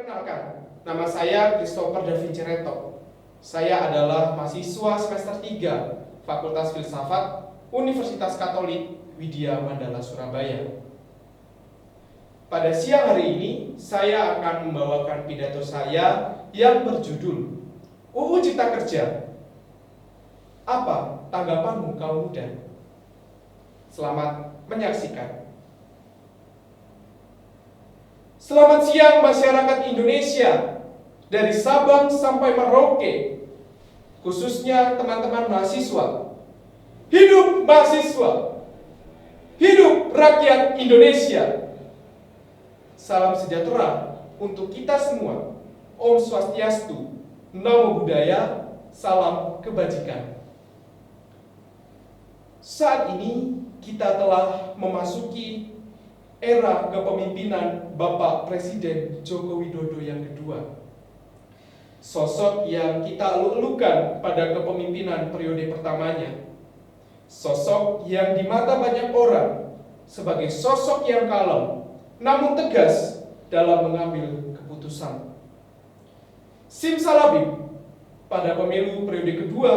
Perkenalkan, nama saya Christopher Davinci Reto. Saya adalah mahasiswa semester 3 Fakultas Filsafat Universitas Katolik Widya Mandala Surabaya. Pada siang hari ini, saya akan membawakan pidato saya yang berjudul UU Cipta Kerja. Apa tanggapanmu kaum muda? Selamat menyaksikan. Selamat siang masyarakat Indonesia, dari Sabang sampai Merauke, khususnya teman-teman mahasiswa. Hidup mahasiswa, hidup rakyat Indonesia. Salam sejahtera untuk kita semua. Om Swastiastu, Namo Buddhaya, salam kebajikan. Saat ini kita telah memasuki era kepemimpinan Bapak Presiden Joko Widodo yang kedua. Sosok yang kita elu-elukan pada kepemimpinan periode pertamanya. Sosok yang di mata banyak orang sebagai sosok yang kalem, namun tegas dalam mengambil keputusan. Simsalabim, pada pemilu periode kedua,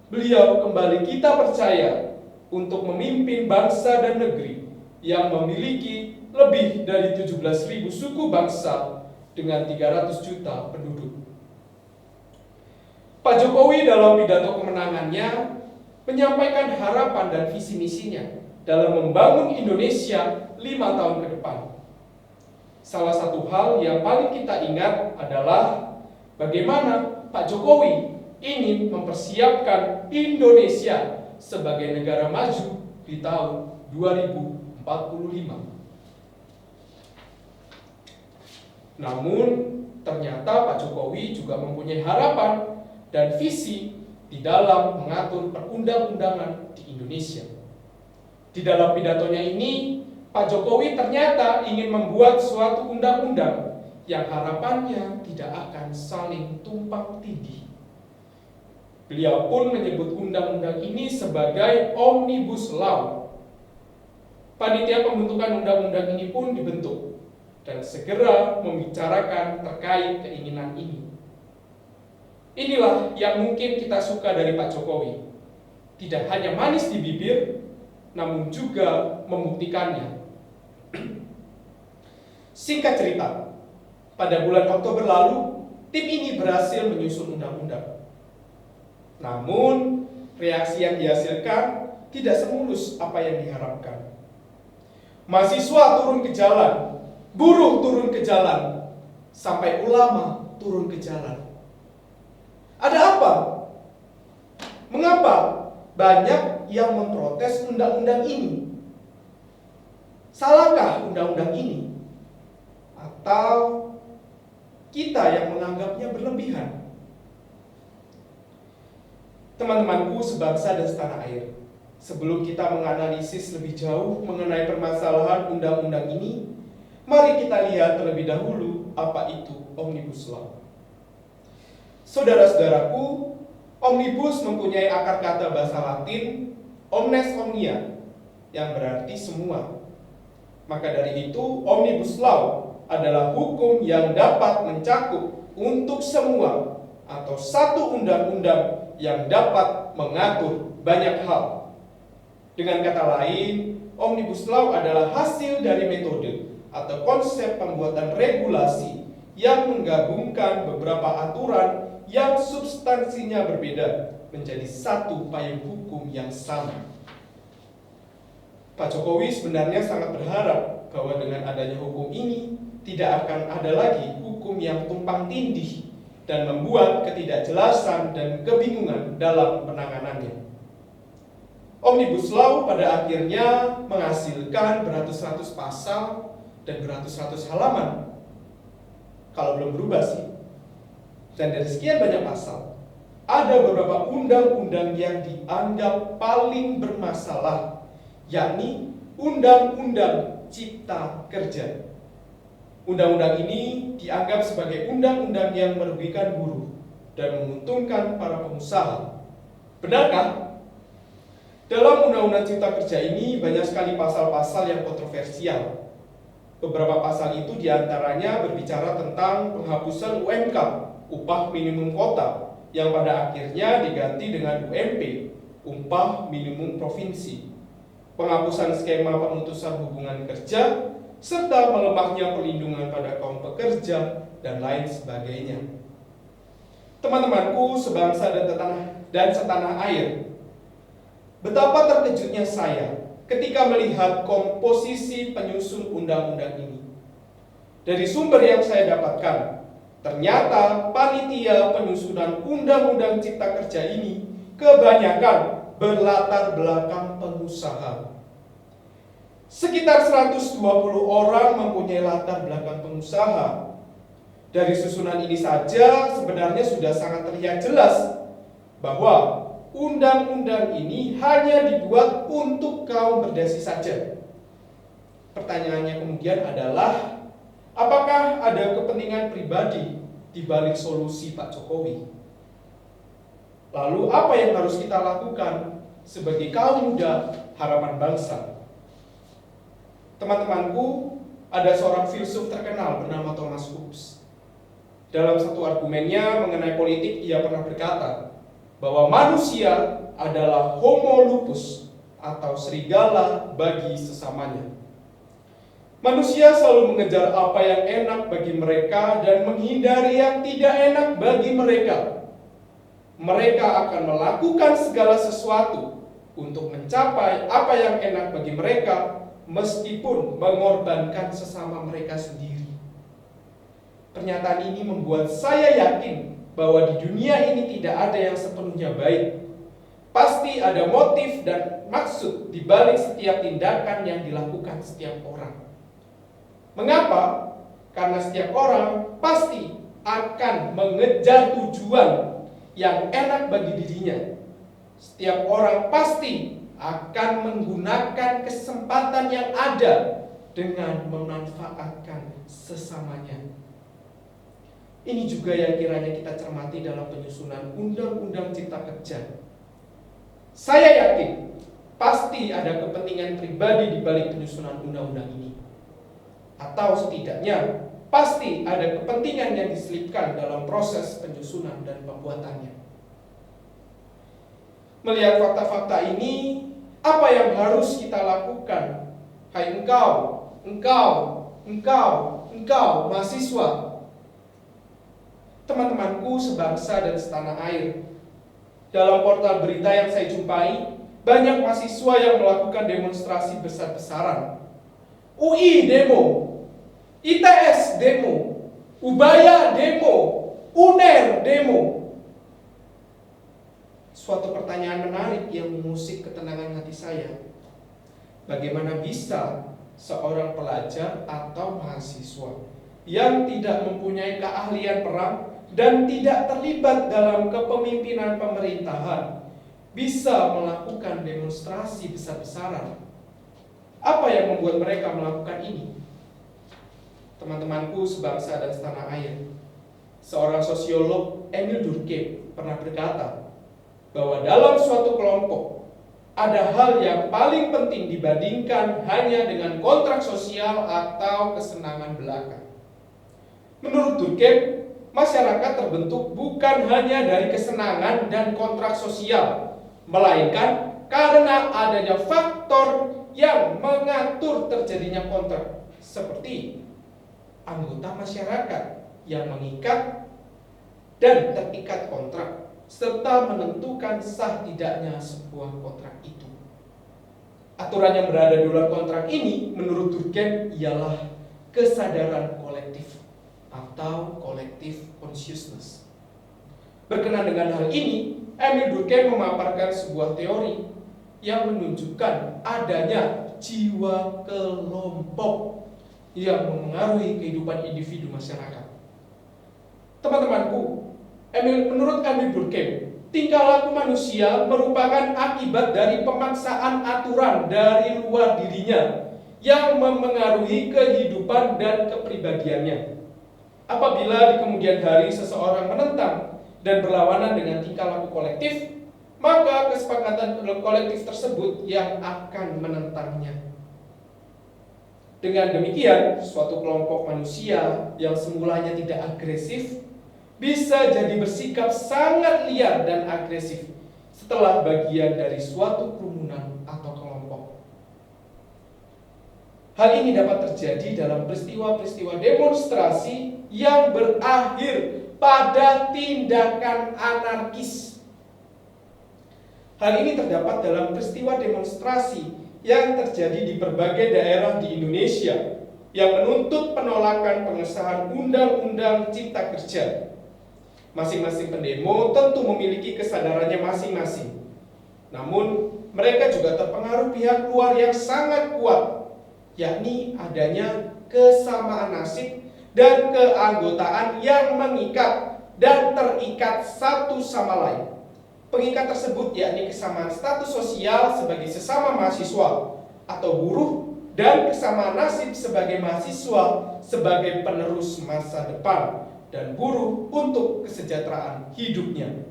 beliau kembali kita percaya untuk memimpin bangsa dan negeri yang memiliki lebih dari 17.000 suku bangsa dengan 300 juta penduduk. Pak Jokowi dalam pidato kemenangannya menyampaikan harapan dan visi misinya dalam membangun Indonesia 5 tahun ke depan. Salah satu hal yang paling kita ingat adalah bagaimana Pak Jokowi ingin mempersiapkan Indonesia sebagai negara maju di tahun 2045. Namun ternyata Pak Jokowi juga mempunyai harapan dan visi di dalam mengatur perundang-undangan di Indonesia. Di dalam pidatonya ini, Pak Jokowi ternyata ingin membuat suatu undang-undang yang harapannya tidak akan saling tumpang tindih. Beliau pun menyebut undang-undang ini sebagai Omnibus Law. Panitia pembentukan undang-undang ini pun dibentuk dan segera membicarakan terkait keinginan ini. Inilah yang mungkin kita suka dari Pak Jokowi. Tidak hanya manis di bibir, namun juga membuktikannya. Singkat cerita, pada bulan Oktober lalu, tim ini berhasil menyusun undang-undang. Namun, reaksi yang dihasilkan tidak semulus apa yang diharapkan. Mahasiswa turun ke jalan, buruh turun ke jalan, sampai ulama turun ke jalan. Ada apa? Mengapa banyak yang memprotes undang-undang ini? Salahkah undang-undang ini? Atau kita yang menganggapnya berlebihan? Teman-temanku sebangsa dan setanah air, sebelum kita menganalisis lebih jauh mengenai permasalahan undang-undang ini, mari kita lihat terlebih dahulu apa itu Omnibus Law. Saudara-saudaraku, Omnibus mempunyai akar kata bahasa Latin omnes omnia, yang berarti semua. Maka dari itu, Omnibus Law adalah hukum yang dapat mencakup untuk semua atau satu undang-undang yang dapat mengatur banyak hal. Dengan kata lain, Omnibus Law adalah hasil dari metode atau konsep pembuatan regulasi yang menggabungkan beberapa aturan yang substansinya berbeda menjadi satu payung hukum yang sama. Pak Jokowi sebenarnya sangat berharap bahwa dengan adanya hukum ini tidak akan ada lagi hukum yang tumpang tindih dan membuat ketidakjelasan dan kebingungan dalam penanganannya. Omnibus Law pada akhirnya menghasilkan beratus-ratus pasal dan beratus-ratus halaman. Kalau belum berubah sih. Dan dari sekian banyak pasal, ada beberapa undang-undang yang dianggap paling bermasalah, yakni Undang-Undang Cipta Kerja. Undang-undang ini dianggap sebagai undang-undang yang merugikan buruh dan menguntungkan para pengusaha. Benarkah? Dalam Undang-Undang Cipta Kerja ini banyak sekali pasal-pasal yang kontroversial. Beberapa pasal itu diantaranya berbicara tentang penghapusan UMK, upah minimum kota, yang pada akhirnya diganti dengan UMP, upah minimum provinsi, penghapusan skema pemutusan hubungan kerja, serta melemahnya perlindungan pada kaum pekerja, dan lain sebagainya. Teman-temanku sebangsa dan setanah air, betapa terkejutnya saya ketika melihat komposisi penyusun undang-undang ini. Dari sumber yang saya dapatkan, ternyata panitia penyusunan undang-undang cipta kerja ini kebanyakan berlatar belakang pengusaha. Sekitar 120 orang mempunyai latar belakang pengusaha. Dari susunan ini saja sebenarnya sudah sangat terlihat jelas bahwa undang-undang ini hanya dibuat untuk kaum berdasi saja. Pertanyaannya kemudian adalah, apakah ada kepentingan pribadi di balik solusi Pak Jokowi? Lalu apa yang harus kita lakukan sebagai kaum muda harapan bangsa? Teman-temanku, ada seorang filsuf terkenal bernama Thomas Hobbes. Dalam satu argumennya mengenai politik, ia pernah berkata bahwa manusia adalah homo lupus atau serigala bagi sesamanya. Manusia selalu mengejar apa yang enak bagi mereka dan menghindari yang tidak enak bagi mereka. Mereka akan melakukan segala sesuatu untuk mencapai apa yang enak bagi mereka, meskipun mengorbankan sesama mereka sendiri. Pernyataan ini membuat saya yakin bahwa di dunia ini tidak ada yang sepenuhnya baik. Pasti ada motif dan maksud di balik setiap tindakan yang dilakukan setiap orang. Mengapa? Karena setiap orang pasti akan mengejar tujuan yang enak bagi dirinya. Setiap orang pasti akan menggunakan kesempatan yang ada dengan memanfaatkan sesamanya. Ini juga yang kiranya kita cermati dalam penyusunan Undang-Undang Cipta Kerja. Saya yakin pasti ada kepentingan pribadi di balik penyusunan undang-undang ini. Atau setidaknya pasti ada kepentingan yang diselipkan dalam proses penyusunan dan pembuatannya. Melihat fakta-fakta ini, apa yang harus kita lakukan? Hai engkau, mahasiswa, teman-temanku sebangsa dan setanah air. Dalam portal berita yang saya jumpai, banyak mahasiswa yang melakukan demonstrasi besar-besaran. UI demo, ITS demo, Ubaya demo, UNER demo. Suatu pertanyaan menarik yang mengusik ketenangan hati saya. Bagaimana bisa seorang pelajar atau mahasiswa yang tidak mempunyai keahlian perang dan tidak terlibat dalam kepemimpinan pemerintahan bisa melakukan demonstrasi besar-besaran? Apa yang membuat mereka melakukan ini? Teman-temanku sebangsa dan setanah air, seorang sosiolog, Emil Durkheim, pernah berkata bahwa dalam suatu kelompok ada hal yang paling penting dibandingkan hanya dengan kontrak sosial atau kesenangan belaka. Menurut Durkheim, masyarakat terbentuk bukan hanya dari kesenangan dan kontrak sosial, melainkan karena adanya faktor yang mengatur terjadinya kontrak, seperti anggota masyarakat yang mengikat dan terikat kontrak, serta menentukan sah tidaknya sebuah kontrak itu. Aturan yang berada di luar kontrak ini, menurut Durkheim, ialah kesadaran kolektif atau collective consciousness. Berkenaan dengan hal ini, Emil Durkheim memaparkan sebuah teori yang menunjukkan adanya jiwa kelompok yang memengaruhi kehidupan individu masyarakat. Teman-temanku, menurut Emil Durkheim, tingkah laku manusia merupakan akibat dari pemaksaan aturan dari luar dirinya yang memengaruhi kehidupan dan kepribadiannya. Apabila di kemudian hari seseorang menentang dan berlawanan dengan tingkah laku kolektif, maka kesepakatan kolektif tersebut yang akan menentangnya. Dengan demikian, suatu kelompok manusia yang semulanya tidak agresif bisa jadi bersikap sangat liar dan agresif setelah bagian dari suatu kerumunan atau kelompok. Hal ini dapat terjadi dalam peristiwa-peristiwa demonstrasi yang berakhir pada tindakan anarkis. Hal ini terdapat dalam peristiwa demonstrasi yang terjadi di berbagai daerah di Indonesia yang menuntut penolakan pengesahan Undang-Undang Cipta Kerja. Masing-masing pendemo tentu memiliki kesadarannya masing-masing. Namun, mereka juga terpengaruh pihak luar yang sangat kuat, yakni adanya kesamaan nasib dan keanggotaan yang mengikat dan terikat satu sama lain. Pengikat tersebut yakni kesamaan status sosial sebagai sesama mahasiswa atau buruh dan kesamaan nasib sebagai mahasiswa sebagai penerus masa depan dan buruh untuk kesejahteraan hidupnya.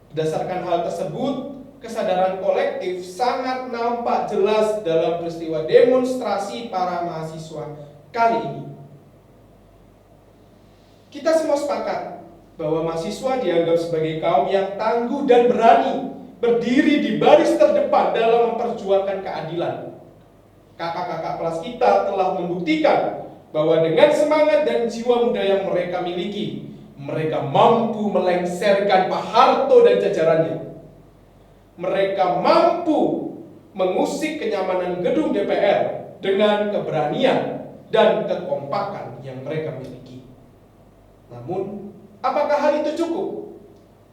Berdasarkan hal tersebut, kesadaran kolektif sangat nampak jelas dalam peristiwa demonstrasi para mahasiswa kali ini. Kita semua sepakat bahwa mahasiswa dianggap sebagai kaum yang tangguh dan berani berdiri di baris terdepan dalam memperjuangkan keadilan. Kakak-kakak kelas kita telah membuktikan bahwa dengan semangat dan jiwa muda yang mereka miliki, mereka mampu melengsarkan Pak Harto dan jajarannya. Mereka mampu mengusik kenyamanan gedung DPR dengan keberanian dan kekompakan yang mereka miliki. Namun, apakah hal itu cukup?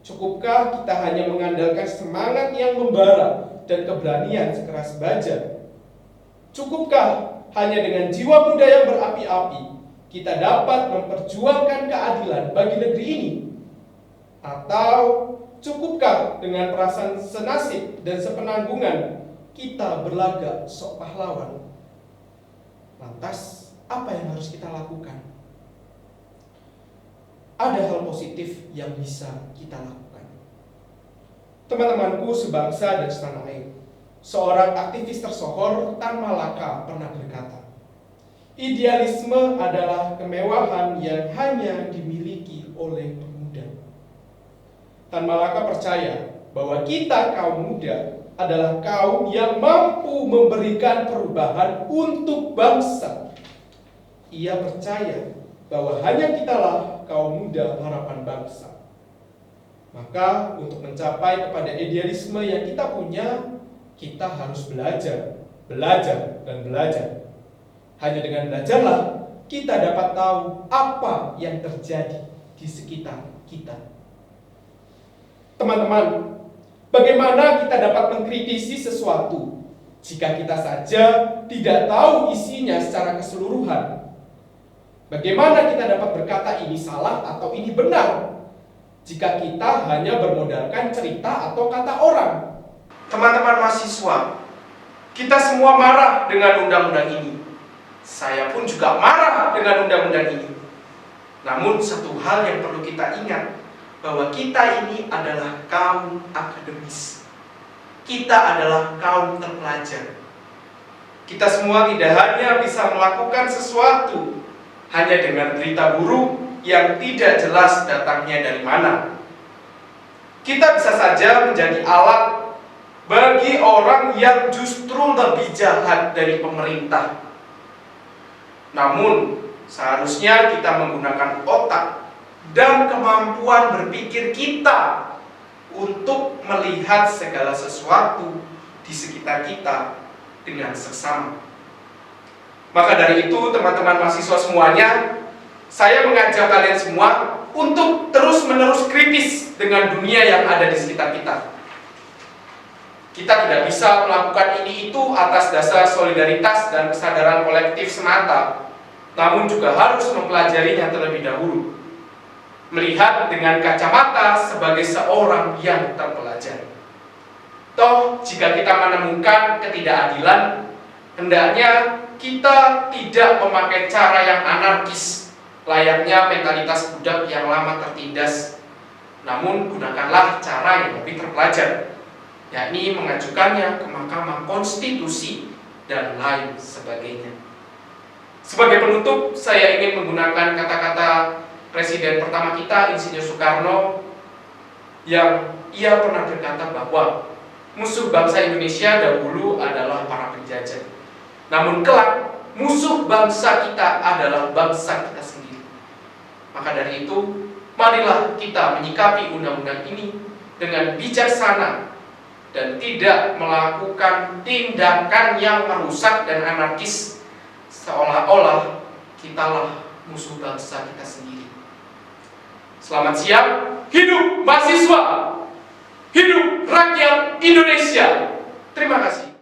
Cukupkah kita hanya mengandalkan semangat yang membara dan keberanian sekeras baja? Cukupkah hanya dengan jiwa muda yang berapi-api kita dapat memperjuangkan keadilan bagi negeri ini? Atau cukupkah dengan perasaan senasib dan sepenanggungan kita berlagak sok pahlawan? Lantas, apa yang harus kita lakukan? Ada hal positif yang bisa kita lakukan. Teman-temanku sebangsa dan setanah air, seorang aktivis tersohor Tan Malaka pernah berkata, idealisme adalah kemewahan yang hanya dimiliki oleh pemuda. Tan Malaka percaya bahwa kita kaum muda adalah kaum yang mampu memberikan perubahan untuk bangsa. Ia percaya bahwa hanya kitalah kaum muda harapan bangsa. Maka untuk mencapai kepada idealisme yang kita punya, kita harus belajar, dan belajar. Hanya dengan belajarlah kita dapat tahu apa yang terjadi di sekitar kita. Teman-teman, bagaimana kita dapat mengkritisi sesuatu jika kita saja tidak tahu isinya secara keseluruhan? Bagaimana kita dapat berkata ini salah atau ini benar jika kita hanya bermodalkan cerita atau kata orang? Teman-teman mahasiswa, kita semua marah dengan undang-undang ini. Saya pun juga marah dengan undang-undang ini. Namun satu hal yang perlu kita ingat, bahwa kita ini adalah kaum akademis. Kita adalah kaum terpelajar. Kita semua tidak hanya bisa melakukan sesuatu hanya dengan berita buruk yang tidak jelas datangnya dari mana. Kita bisa saja menjadi alat bagi orang yang justru lebih jahat dari pemerintah. Namun, seharusnya kita menggunakan otak dan kemampuan berpikir kita untuk melihat segala sesuatu di sekitar kita dengan seksama. Maka dari itu, teman-teman mahasiswa semuanya, saya mengajak kalian semua untuk terus-menerus kritis dengan dunia yang ada di sekitar kita. Kita tidak bisa melakukan ini itu atas dasar solidaritas dan kesadaran kolektif semata, namun juga harus mempelajarinya terlebih dahulu. Melihat dengan kacamata sebagai seorang yang terpelajar. Toh, jika kita menemukan ketidakadilan, hendaknya kita tidak memakai cara yang anarkis, layaknya mentalitas budak yang lama tertindas. Namun, gunakanlah cara yang lebih terpelajar, yakni mengajukannya ke Mahkamah Konstitusi dan lain sebagainya. Sebagai penutup, saya ingin menggunakan kata-kata Presiden pertama kita, Insinyur Soekarno, yang ia pernah berkata bahwa musuh bangsa Indonesia dahulu adalah para penjajah. Namun kelak, musuh bangsa kita adalah bangsa kita sendiri. Maka dari itu, marilah kita menyikapi undang-undang ini dengan bijaksana dan tidak melakukan tindakan yang merusak dan anarkis, seolah-olah kitalah musuh bangsa kita sendiri. Selamat siang, hidup mahasiswa, hidup rakyat Indonesia. Terima kasih.